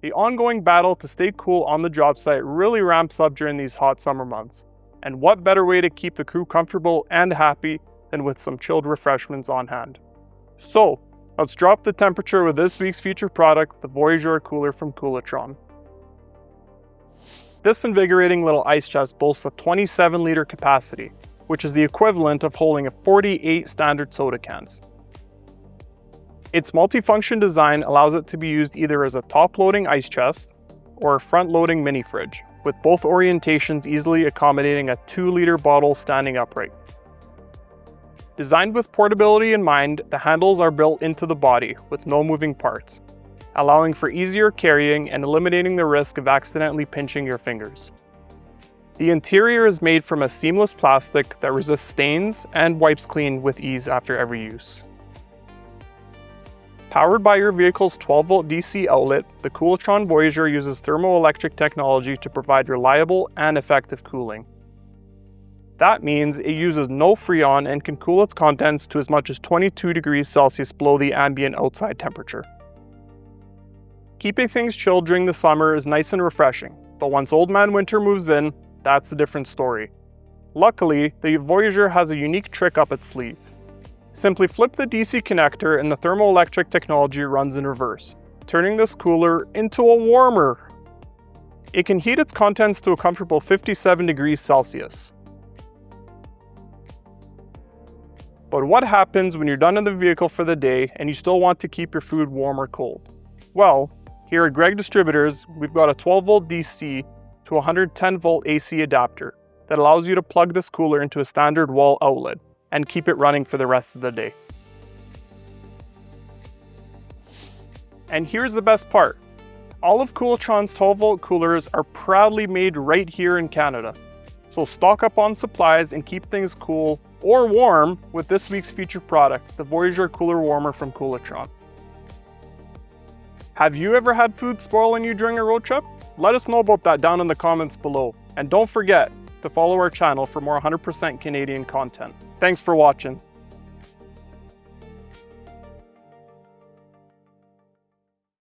The ongoing battle to stay cool on the job site really ramps up during these hot summer months. And what better way to keep the crew comfortable and happy than with some chilled refreshments on hand. So, let's drop the temperature with this week's featured product, the Voyager Cooler from Koolatron. This invigorating little ice chest boasts a 27-liter capacity, which is the equivalent of holding 48 standard soda cans. Its multifunction design allows it to be used either as a top-loading ice chest or a front-loading mini fridge, with both orientations easily accommodating a 2-liter bottle standing upright. Designed with portability in mind, the handles are built into the body with no moving parts, allowing for easier carrying and eliminating the risk of accidentally pinching your fingers. The interior is made from a seamless plastic that resists stains and wipes clean with ease after every use. Powered by your vehicle's 12-volt DC outlet, the Koolatron Voyager uses thermoelectric technology to provide reliable and effective cooling. That means it uses no Freon and can cool its contents to as much as 22 degrees Celsius below the ambient outside temperature. Keeping things chilled during the summer is nice and refreshing, but once Old Man Winter moves in, that's a different story. Luckily, the Voyager has a unique trick up its sleeve. Simply flip the DC connector and the thermoelectric technology runs in reverse, turning this cooler into a warmer. It can heat its contents to a comfortable 57 degrees Celsius. But what happens when you're done in the vehicle for the day and you still want to keep your food warm or cold? Well, here at Gregg Distributors, we've got a 12-volt DC to 110-volt AC adapter that allows you to plug this cooler into a standard wall outlet and keep it running for the rest of the day. And here's the best part. All of Koolatron's 12-volt coolers are proudly made right here in Canada. So stock up on supplies and keep things cool or warm with this week's featured product, the Voyager Cooler Warmer from Koolatron. Have you ever had food spoil on you during a road trip? Let us know about that down in the comments below. And don't forget to follow our channel for more 100% Canadian content. Thanks for watching.